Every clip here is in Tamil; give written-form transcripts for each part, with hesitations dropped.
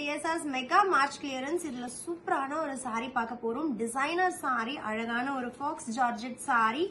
TSR's mega March clearance. இதுல சூப்பரான ஒரு saree பார்க்க போறோம். டிசைனர் saree, அழகான ஒரு faux georgette saree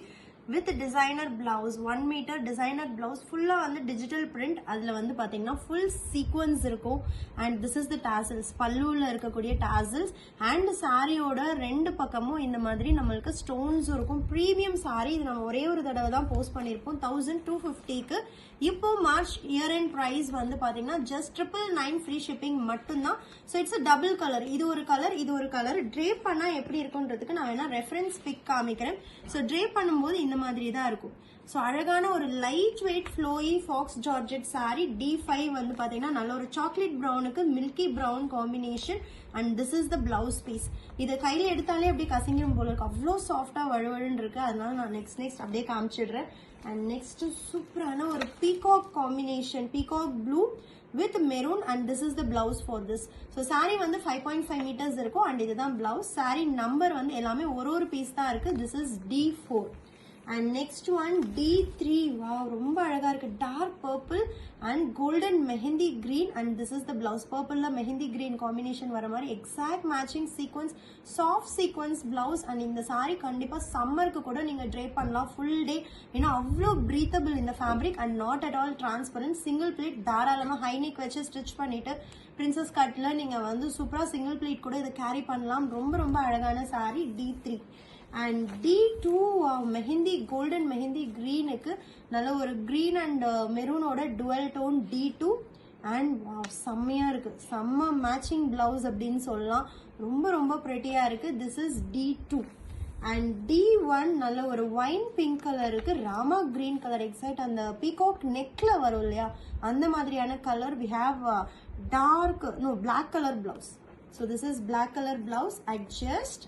with designer blouse, 1 meter designer blouse, full வந்து digital print. அதுல வந்து பாத்தீங்கன்னா full sequence இருக்கும். And this is the tassels, பல்லுல இருக்கக்கூடிய tassels. And சாரியோட ரெண்டு பக்கமும் இந்த மாதிரி நம்மளுக்கு ஸ்டோன்ஸ் இருக்கும். Premium sorry. இது நம்ம ஒரே ஒரு தடவை தான் போஸ்ட் பண்ணிருப்போம் 1250க்கு. இப்போ மார்ச் இயர் எண்ட் பிரைஸ் வந்து பாத்தீங்கன்னா just 999 ஃப்ரீ ஷிப்பிங் மட்டும்தான். So it's double colour. இது ஒரு கலர், இது ஒரு கலர். ட்ரேப் பண்ணா எப்படி இருக்குன்றதுக்கு நான் வேணா ரெஃபரன்ஸ் பிக் காமிக்கிறேன். ஸோ ட்ரேப் பண்ணும்போது இந்த மாதிரி தான் இருக்கும். ஸோ அழகான ஒரு light weight flowy faux georgette sari. D5 வந்து பாத்தீங்கன்னா நல்ல ஒரு சாக்லேட் ப்ரௌனுக்கு milky brown combination. And this is the blouse piece. இதை கையில எடுத்தாலே அப்படியே கசிங்கிரும் போல இருக்கு. அவ்வளோ சாஃப்டா வழுவழுன்னு இருக்கு. அதனால நான் நெக்ஸ்ட் அப்படியே காமிச்சிடுறேன். அண்ட் நெக்ஸ்ட் சூப்பரான ஒரு peacock combination, peacock blue with maroon, and this is the blouse for this. So saree வந்து 5.5 meters இருக்கும். and இதுதான் blouse. saree number வந்து எல்லாமே ஒரு பீஸ் தான் இருக்கு. this is D4. and next one D3. wow, ரொம்ப அழகா இருக்கு. dark purple and golden mehendi green, and this is the blouse. purple ல mehendi green combination வர மாதிரி exact matching sequence, soft sequence blouse. and இந்த saree கண்டிப்பா சம்மருக்கு கூட நீங்க drape பண்ணலாம் full day. ஏன்னா அவ்வளோ breathable இந்த fabric and not at all transparent. single plate தாராளமா high neck வச்சு ஸ்டிச் பண்ணிட்டு princess cutல நீங்க வந்து சூப்பரா single plate கூட இதை கேரி பண்ணலாம். ரொம்ப அழகான saree. D3. and D2 mehndi golden mehndi கிரீனுக்கு நல்ல ஒரு கிரீன் அண்ட் மெரூனோட dual tone D2. and wow, செம்மையா இருக்கு. செம்ம மேட்சிங் பிளவுஸ் அப்படின்னு சொல்லலாம். ரொம்ப பிரெட்டியா இருக்கு. This is D2. and D1 நல்ல ஒரு வைன் பிங்க் கலர் இருக்கு. ராமா கிரீன் கலர் எக்ஸாக்ட் அந்த பீகாக் நெக்ல வரும் இல்லையா அந்த மாதிரியான colour. we have black color blouse. so this is black color blouse. adjust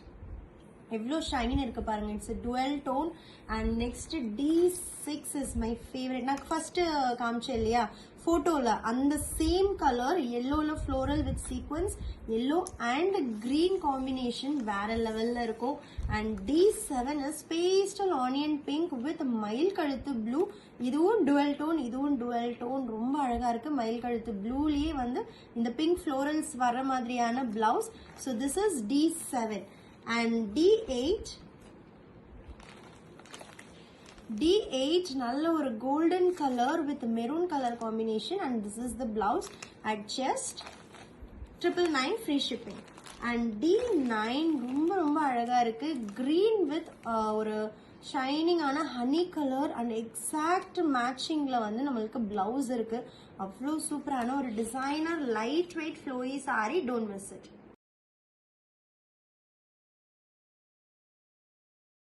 எவ்வளோ ஷைனிங் இருக்கு பாருங்க. It's dual tone. And next D6 is my favourite. நான் ஃபர்ஸ்ட் காமிச்சேன் இல்லையா போட்டோல அந்த சேம் கலர் எல்லோல floral with sequins. Yellow and green combination வேற லெவல்ல இருக்கும். And D7 is pastel onion pink with மயில் கழுத்து ப்ளூ. இதுவும் டுவெல் டோன், இதுவும் டுவெல் டோன். ரொம்ப அழகா இருக்கு. மயில் கழுத்து ப்ளூலயே வந்து இந்த பிங்க் ஃப்ளோரல்ஸ் வர மாதிரியான blouse. So this is D7. and D8 நல்ல ஒரு golden color with maroon color combination, and this is the blouse. at just 999 free shipping. and D9 ரொம்ப அழகா இருக்கு. green with ஒரு ஷைனிங் ஆன ஹனி கலர் அண்ட் எக்ஸாக்ட் மேட்சிங்ல வந்து நம்மளுக்கு பிளவுஸ் இருக்கு. அவ்வளோ சூப்பரான ஒரு designer light weight flowy sorry. Don't miss it.